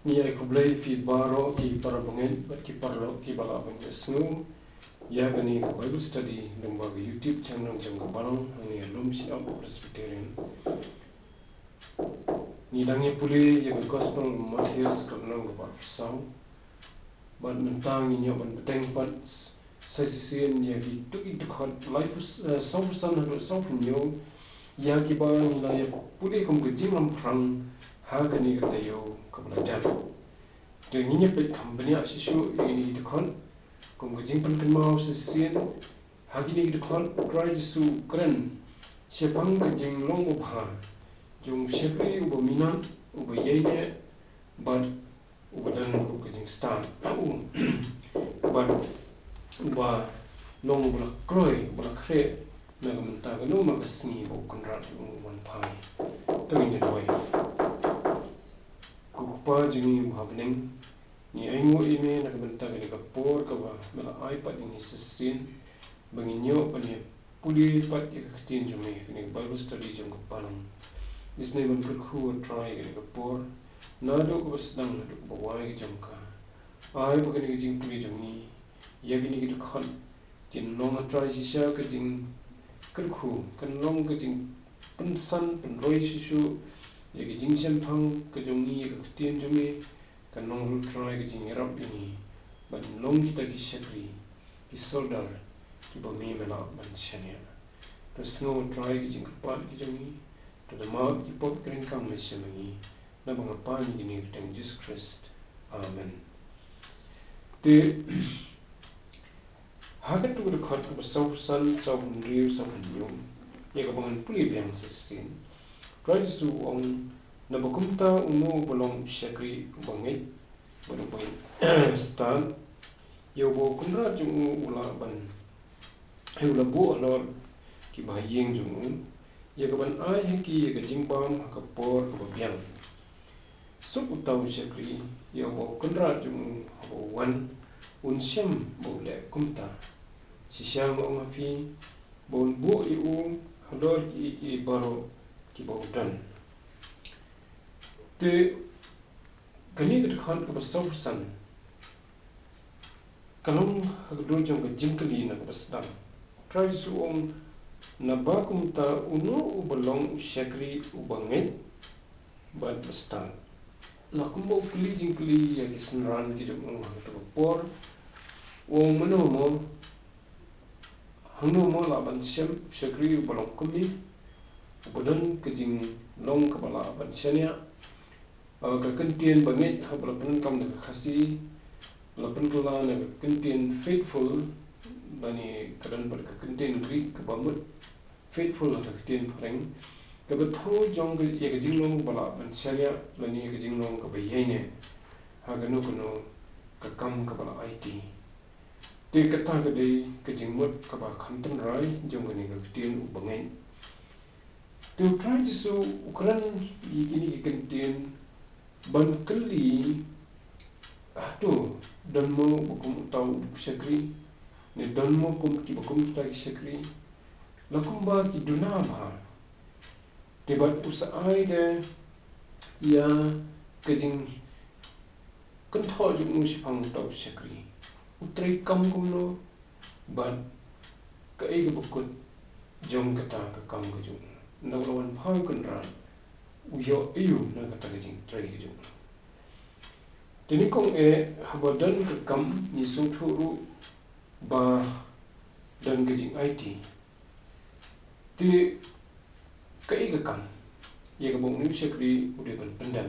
ni ai kublai fi baroh ki parabangin bat ki parlo ki balabang snu ya kani ka Bible study ng mga YouTube channel jong ka Balang Lumshyiap Presbyterian ni dangi puli ya gospel Mathaios ka nang ka barsau ban mentang inyo ban bydeng pat sa sisian ya ki tuki khot life sau san hado sau pinyo ya ki ba ni la ya puli kum ke Jingwanpat ha kani ka tayo ka belajar dengan ini pet company asisyo ini dekat kongkajing penkenmau sesien hagi ni dekat U Trai Jisu keren siapang kajing sngewbha jong SHAKRI uba minat uba BAIAINEH but uba dan kajing start but uba long uba kroy uba kre naga mentah kanu maka sengi uba konrat uba pai tawin doi kukupa jingi uba byneng ni aingo ime nak bentang ni kapor ka ba mala iPad ini sesin banginyo pani puli pat ikatin jume ni Bible study jum kapalang isne ban perku try ni kapor nado ko sedang nado bawai jam ka ai bagani jing puli jumi yagini ki khot jin Nongai try sisa ka jing kerku kan long ka jing pensan penroi sisu yagi jing phang ka jumi ikatin jume kan nong try ke jing erap ini ban long kita ki SHAKRI ki soldier ki bami mela ban chania to snow try ke jing pat ki jami to the mark ki pop kring kam me semani na bang pa ni ni teng Jesus Christ amen te hagat tu khot ko sau san sau riu sau nyu ye ka bang puli bang sesin try su ong na bakumta umu bolong SHAKRI bangit berubah stand yo bo kunra jung ula ban ula bo alor ki baying jung ye ka ban ai ki ye ka jingbam ka por ka biang sup utau SHAKRI yo bo kunra jung bo wan unsyam bo le kumta sisyang mo ngapi bon bo yu halor ki baroh ki bo dan te kani dekat ke besar san kalong hagdul jong ke jingkali na ke BASTAD try suong na bakum ta uno ubalong SHAKRI ubangit bad BASTAD lakum bo kli jingkali ya kisnran ki jong hagdul por wong mano mo hanu mo laban SHAKRI ubalong kumi ubadan ke jing long ke bala ban syania kekentian bangit hablapan kam nak kasih lapan kala nak kekentian faithful bani kadan ber kekentian Greek kebamut faithful atau kekentian pareng kebetul jong ke ya kejinglong bala ban syariah lani kejinglong ke BAIAINEH haganu kuno kekam ke bala IT di kata kedai kejingmut ke bala kanten rai jong ke ni kekentian ubangit U Trai Jisu ukuran ini kekentian ban kali aduh dan mo bukum tahu SHAKRI ne dan mo kum ki bukum kita SHAKRI lakum ba ki dunama debat usai de ya kejing kenthol jung si phang tahu SHAKRI utrai kam kumno ban ka ei bukut jong kata ka kam ka jung nawan phang kunran uyo iyo na kata kejing trai kejung dini kong habadan kekam ni suturu ba dan kejing IT ti kai kekam ye kabong ni SHAKRI udah ban pendan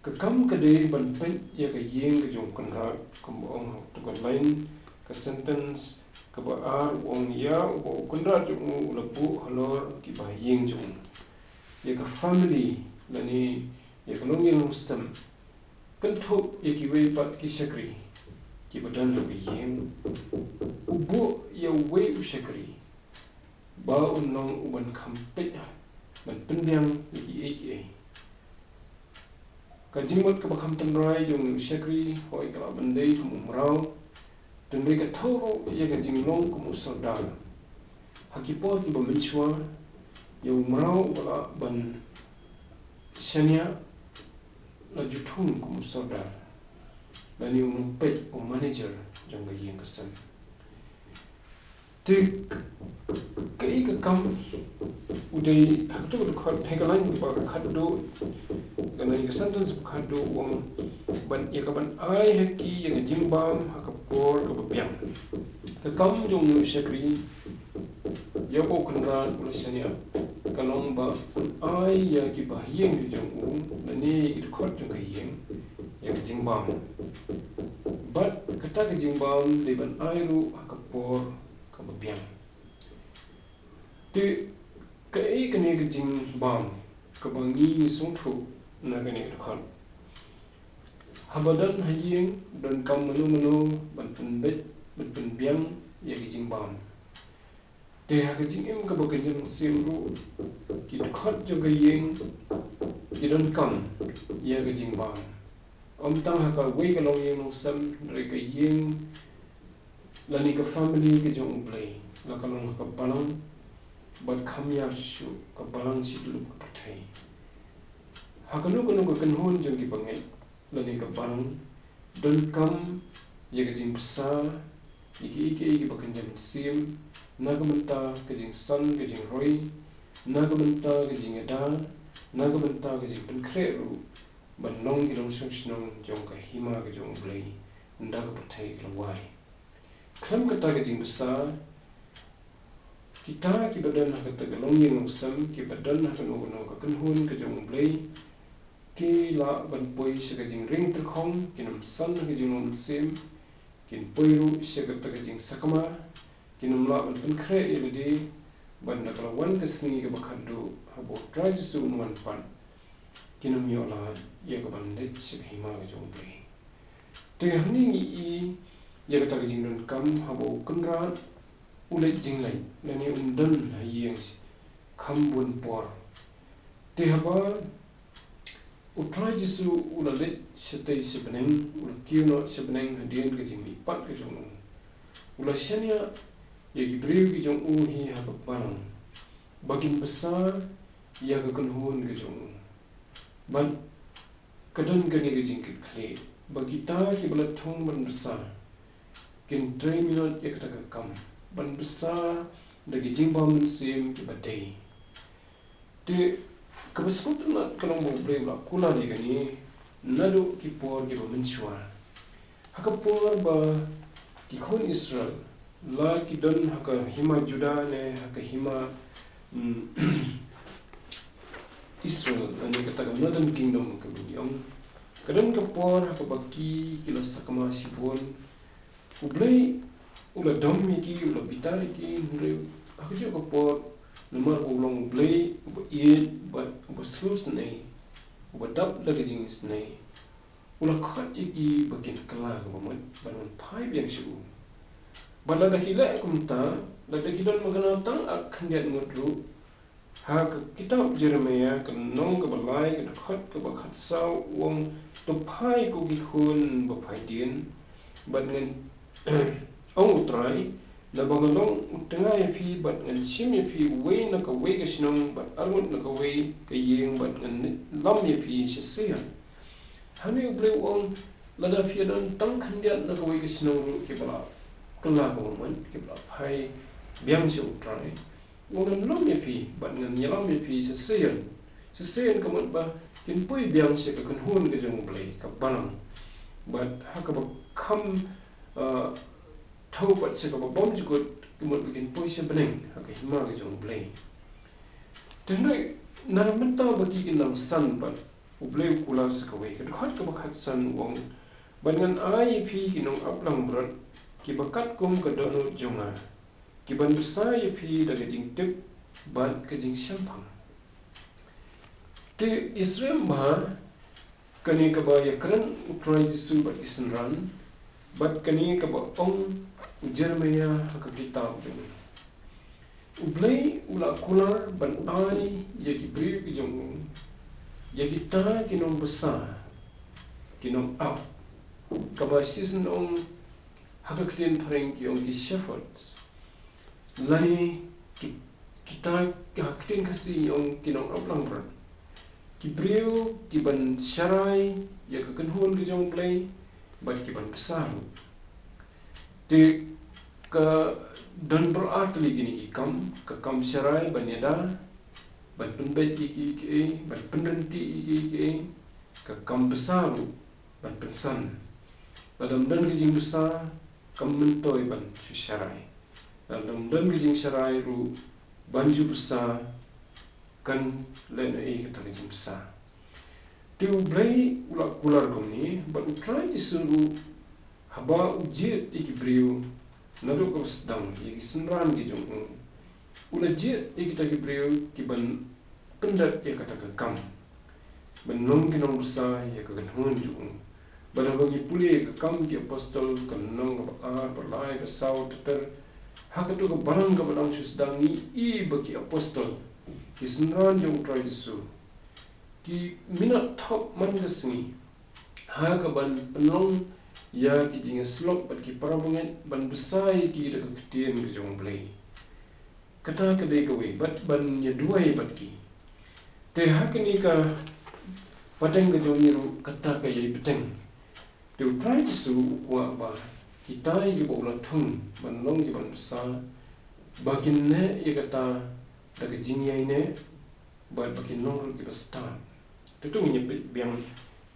kekam kedai ban pen ye ka yeng kejung kanra kembong tukar lain ke sentence ke baar wong ya ubo kanra jung lebu halor ki ba yeng jung ye ka family lani ye ka nong yang stem kentuk ye ki wei pat ki SHAKRI ki badan lebih yem ubu ye wei SHAKRI ba unong uban kampet ban pendiang ye ki eke kajimot ka bakam tanrai jong SHAKRI hoi kala bandai tum umrau dan mereka tahu ye ka jinglong ku musodal hakipot ki ba menchwa ye umrau ula ban syania la juthung ku musoda la ni pet o manager jong ga yeng kasan te kai ka kam udai hakto ko khot hegalan ba khaddo ganai ka sentence khaddo wong ban ya ka ban ai haki yang jimbam hakapor ka bapiang ka kam jong nu SHAKRI ya bo kunran ulasanya kalong ba ai ya ki ba yeng jong u ni ki khot jong ka yeng ya jimbam but kata ka jimbam de ban ai ru hakapor ka bapiang te kai kene ka jimbam ka bangi sungthu na kene ka khot habadan hayeng dan kam manu ban penbet ban penbiang ya ki jimbam te ha ka jingem ka bakan jeng sim ru ki khot jo ga yeng ki dan kam ya ka jimbam om tang ha ka wei ka long yeng sam re ka yeng lani ka family ka jong play la ka long ka balang bat khamya shu ka balang si lu ka thai ha ka nu ka kanhon jong ki bangai lani ka balang dan kam ya ka jing psa iki bakan jam sim nagamenta ka jing san ka jing roi nagamenta ka jing ada nagamenta ka jing penkre ru ban long ki long shnong jong ka hima ka jong blai nda ka pathai ka wai kham ka ta ka jing psa kita ki badan ha ka ta long yeng sam ki badan ha ka no ka kanhun ka jong blai ki la ban poi se ka jing ring ter khong ki nam san ka jing nom sim kin poiru se ka ta ka jing sakama kin nam la ban penkre yedi ban da ka wan ka singi ka bakhadu ha bo trai jisu wan pan kin nam yo la ya ka ban de se hima ka jong blai te hani i ya ka ta ka jing don kam ha bo kunra ulai jing lai la ni undan ha yeng kham bun por te ha ba U Trai Jisu ula lit setei sebeneng ula kiuno sebeneng hadian ke jing lipat ke jong ula syania ya ki briu ke jong hi ha balang bagin besar ya ke kenhun ke jong ban kadan ke ni ke jing ke kle bagita ki bala thong ban besar kin 3 minute ya kata kam ban besar da ke jing bam sim ki badai te kabaskutu na kalong mo brave la kula ni gani nado ki por ki menchua hakapor ba ki khon Israel la ki don haka hima juda ne haka hima Israel ani kata northern kingdom ka binyong kadang ka por haka baki kila sakama sibon ublay ula domi ki ula bitari ki ure haka jo ka por Numar ulong blay uba iet but uba slus nei uba dap lagi jingis nei ula khot iki bakin kala ka bamat banon pai biang shu bala da hila kumta la da hidon magana tang ak khandiat ngudru ha kitab Jeremia kan nong ka balai ka khot ka bakhat saw wong to pai ko gi khun ba pai dien ban ngan ong utrai la bangalong tengah ya pi bat ngan sim ya pi wei na ka wei ka sinong bat armut na ka wei ka yeng bat ngan lam ya pi sesian hami ubre wong la da fi don tang khandiat na ka wei ka sinong ki bala kala ko man ki bala phai biang si utrai wong lam ya pi bat ngan yalam ya pi sesian ka mat ba kin pui biang si ka kan hun ka jong blai ka balang bat ha ka ba kham thau pat se ka bom jukut kumot bikin poise beneng haka hima ka jong blai tenoi na menta baki kin nam san pat ublai kula se ka wei ka khot ka bakhat san wong bangan ai phi kinong aplang brat ki bakat kum ka dono jonga ki ban besar ye phi da jing tek ban ka jing syampang te Israel ma kani ka ba ya kran U Trai Jisu bat kisenran bat kani ka ba ong Jeremia haka kitab jong ublay ula kular ban ai ya ki briu ki jong ya kita kinong besar kinong up kabasis nong haka klien pareng ki ong ki shepherds lani kita klien kasi ong kinong aplang berat Kibriu kiban syarai ya kekenhun ke jong play bat kiban besar. Di ke dan berarti gini ke kam syarai banyada ban penbet ki ban penrenti ki ke kam besar ban pensan. Dalam dan kijing besar kam mentoi ban syarai. Dalam dan kijing syarai ru banju besar kan lain kata kijing besar. Tiu blai ulak kular kami ban U Trai Jisu haba ujiat ikibriu nado ko sedang iki senran ki jong ulajiat ikita kibriu kiban pendat ya kata ke kam benong kinong besar ya ke kenhun jong bala bagi puli ke kam ki apostol kenong ke berlai ke sau teter hakatu ke balang ke balang sedang i bagi apostol ki senran jong U Trai Jisu ki minat top man kesni ha ke ban penong ya ki jinga slop bat ki parabunget ban besai ki de ketien ke jong blai kata ke de gawe bat ban ya duai bat ki te hakni ka pateng ke jong niru kata ke ye peteng te U Trai Jisu wa ba kita ki bola thung ban long ki ban besar bakin ne ye kata da ke jingyai ne bat bakin long ki BASTAD tu nyepit biang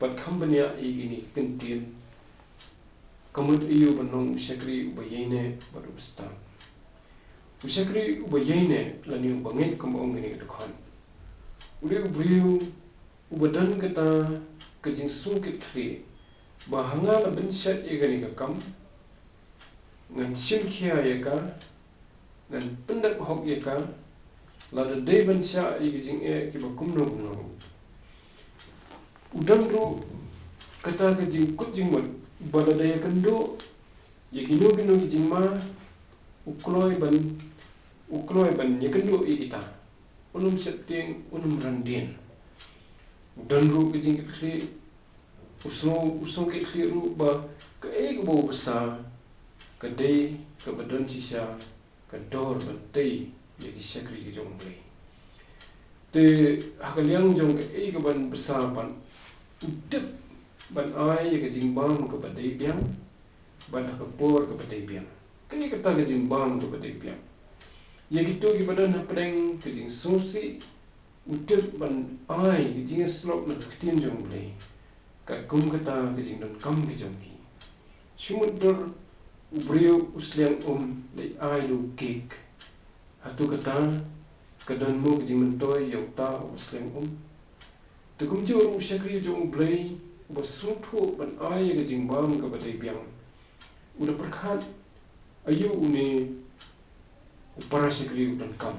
bat company ini kentin kamut iyo banong SHAKRI BAIAINEH baru BASTAD SHAKRI BAIAINEH lani bangit kembang gini dekan udah beriu ubadan kata kejing sungkit kri bahanga la bensyat ye gani kakam ngan sinkhia ye ka ngan pendak hok ye ka la de bensya ye kejing ki bakumno udan ru kata kejing kut jingmut bala daya kendo ya kino kijing ma ukloi ban ya kendo kita unum setting unum randin udan ru kejing kri usong ke kri ru ba ke bau besar ke dei ke badan sisa ke dor bantai ya ki SHAKRI ki jong blai te hakaliang jong ke ban besar ban udep ban ai ke jingbang ke badai biang ban hakapor ke badai biang kini kata ke jingbang ke badai biang ya gitu ki badan pdeng ke jing susi udep ban ai ke jing slop na ketin jong blai kat kum kata ke jing dan kam ke jong ki sumudor ubriu usliang dai ai lu kek hatu kata kadan mo ke jing mentoi yang ta usliang tukum jor SHAKRI jong blai basuthu ban ai ke jingbang ke badai biang udah perkhat ayu une upara SHAKRI dan kam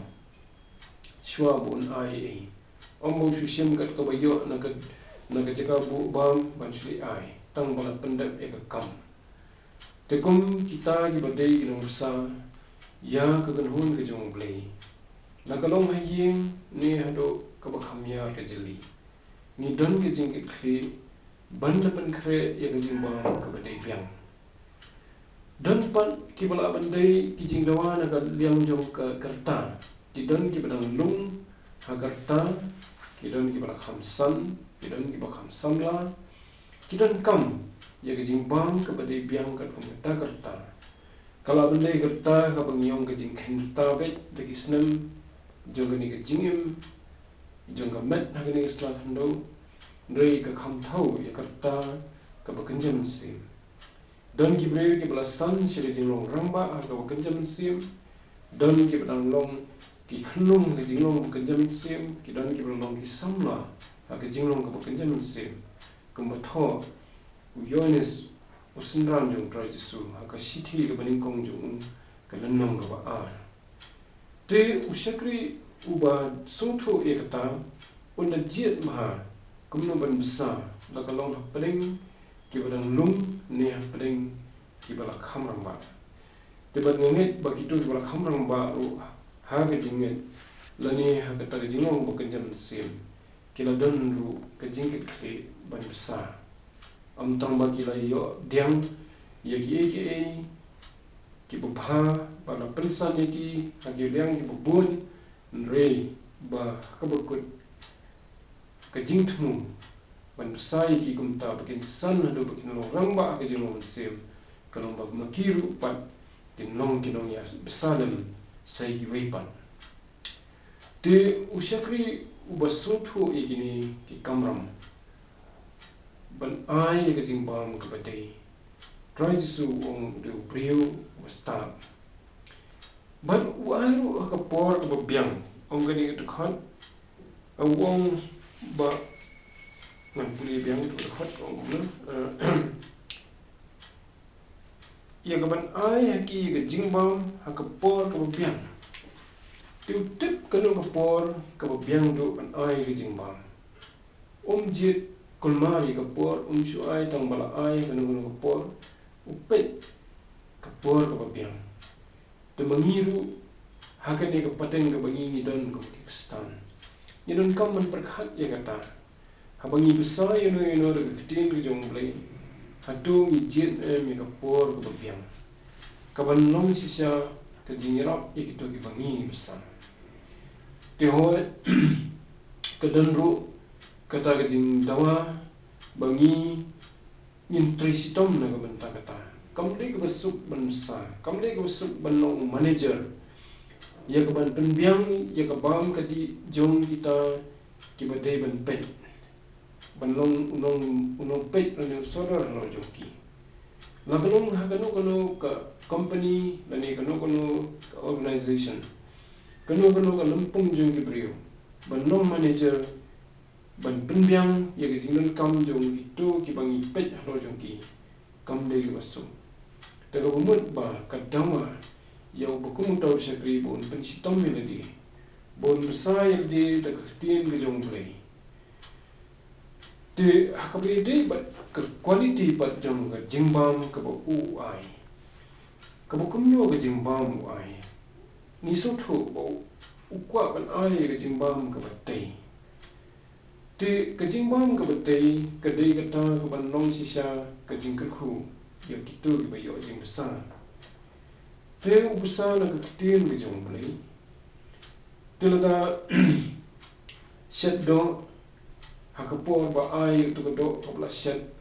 shwa bun ai ombo shushim kat ka bayo na ka jaka bu bam ban shli ai tang bala pendak e ka kam tekum kita ki badai ki nong sa ya ka ganhun ke jong blai na kalong haying ni hado ka bakhamya ke jeli ni don ke jing ke khri ban lapan kre ya ke jingbang ke badai biang dan pan ki bala bandai ki jing dawa na ka liang jong ke kerta ki don ki badang lung ha kerta ki don ki bala khamsan ki don ki bala khamsamla ki don kam ya ke jingbang ke badai biang ke kerta kala bandai kerta ka bangyong ke jing khenta bet de ki snam jong ni ke jingim jong ka met ha ni isla hando rei ka kham thau ya kerta ka bakenjam sim don ki breu ki belasan shiri jinglong ramba ka bakenjam sim don ki badang long ki khnung ke jinglong bakenjam sim ki don ki badang ki samla ka jinglong ka bakenjam sim kumbatho uyones usinran jong Trai Jisu ka sithi ka baningkong jong ka lannong ka ba te SHAKRI uba sungthu ekata unda jiat maha kumno ban besar la kalong pdeng ki badang lung ne pdeng ki bala khamrang ba te bad nget ba kitu bala khamrang ba ru ha ga jinget la ne ha ka ta jingong ba kanjam sim ki la don ru ka jinget khle ban besar am tang ba ki la yo diang ye ki bha ba la pensan ye ki ha ki liang ki bun re ba ka bakut ke jing temu ban sai ki kumta bakin san hadu bakin long rangba ke jing long sem kalong bag makiru pat tin long kinong ya besalem sai ki weipan te SHAKRI ubasuthu igini ki kamram ban ai ke jing bam ke badai Trai Jisu ong de brio BASTAD ban uairu ka por ke biang ong gani ke khot awong ba ngan puli biang tu khot ong na ya kaban ai haki ke jingbam hak por ke biang tiu tip kanu ke por ke biang do ban ai ke jingbam jit kulmari ke por shu ai tang bala ai kanu ke por upet ke por ke biang te mengiru hakane ke pateng ke bangi ni don ke Pakistan ni don kam man perkhat ya kata habangi besar ino de ketin ke jong blai hatu mi jit mi ke por ke biang kaban long sisa ke jingrap ikito ke bangi besar te ho ke denru kata ke jing dawa bangi nin trisitom na ke benta kata kamle ke besuk bensa kamle ke besuk benong manager ya ke ban penbiang ya ke bam ke di jong kita ki badai ban pet banlong unong pet anu sodor lo joki la kanong kanu ka company lani kanu ka organization kanu ka lampung jong ki brio banlong manager ban penbiang ya ke tinggal kam jong itu ki bangi pet lo joki kam de ki basu daga bumut ba kadawa ya bukum tahu SHAKRI bon pensitom melodi bon besar di daga tin ke jong play te hakabide bat ke quality bat jong ke jingbam ke bo uai ke bukum no ke jingbam uai ni sotho bo ukwa ban ai ke jingbam ke batai te ke jingbam ke batai ke dei kata ke ban long sisa ke jingkerku ya kitu ke bayo jing besar te ubesar na ke tin ke jong play te laga set do hakapor ba ai tu do kabla set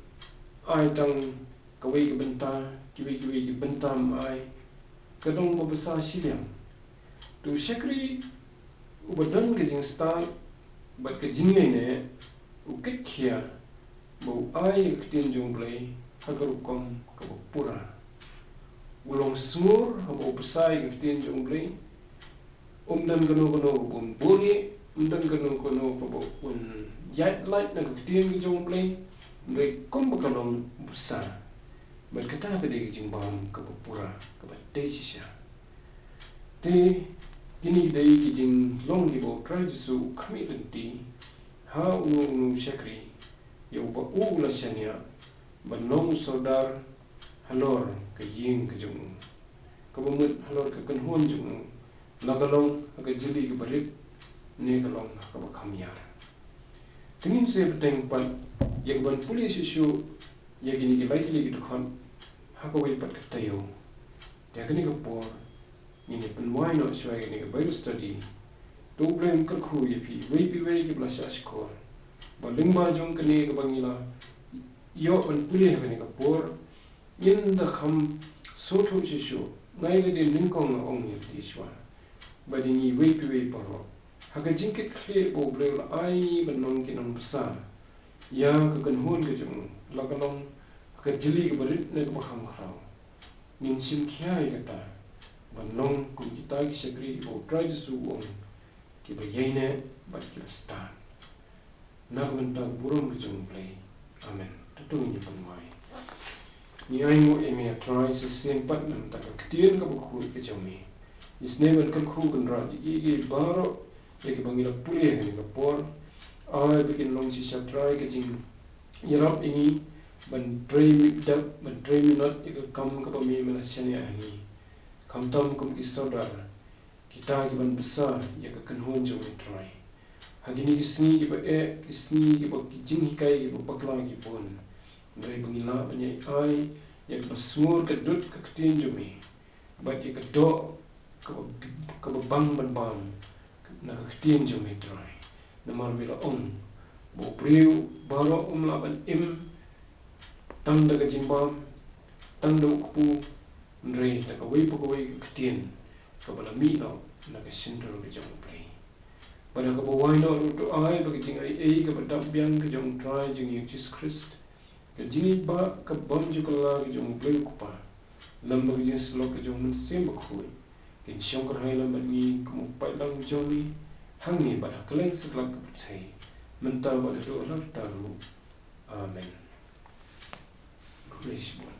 ai tang kawai ke bynta kiwi ke bentam ai kadong ba besar siliam tu SHAKRI ubadan ke jing start bat ke jingai ne ukit khia bo ai ke tin jong blai hagarukom ke pura ulong smur habo besar ke tin jong blai dan kanu bun buri dan kanu bo un yat light na ketin ke jong play ndai kom bakalong besar berkata ke de jingbam ke pura ke badai sisa te kini dai ke jing long di bo Trai Jisu kami lenti ha unu SHAKRI ya ba ula sania banong sodar halor ke ying ke jong ke bumut halor ke kanhon jong lagalong ke jeli ke barit ne kalong ke bakamyar tingin se beteng pan yang ban pulis isu ya gini ke likely ke khon hakawai pat ke tayo dia kini ke por ini penwai no swai ni ke Bible study to blame ke khu ye pi wei ke blasa skor baling ba jong kini ke bangila yo ban pulis ke ni ke por in the kham sotu isu ngai le din ningkong ong ye ti swa badingi wei paro haka jingkit khle bo blel ai banong kinong besar ya ke kanhun ke jong lagalong ke jeli ke barit ne ke baham khrau nin sim khiai kata banong kum kita ki SHAKRI bo Trai Jisu ong ki BAIAINEH bat ki BASTAD na benta burung ke jong play amen tutung ni panwai ni ai mo eme try se sem pat nam tak ketien ke buku ke jome isne ban kan khu kan ra di baroh ya ke bangila pulih ni ke por ai bikin long sisa try ke jing yarap ini ban 3 minit ke kam ke pami menasanya ni kam tam kum ki saudar kita ke ban besar ya ke kanhon jong try hagini kisni ke ba kisni ke ba jing hikai ke ba bakla ke pon dari bangila banyai ai ya ke basmur ke dut ke ketin jome bat ya ke do ke bang ban bang na ketin jome try na mar bila ong bo priu baroh laban tang daga jimbam tang da kupu ndre daga wei pokoi ketien ka bala mi no naga sindro ke jong play pada ka bawai no to ai bagi jing ai ka badam biang ke jong try jing Jesus Christ ke jing ba ka bom jukala ke jong play kupa lam bagi jing slok ke jong sem bakhui kin syong ka hai lam bagi kamu pai lang jong ni hangi pada keleng seklak ke putai mental pada do lar taru amen. Grace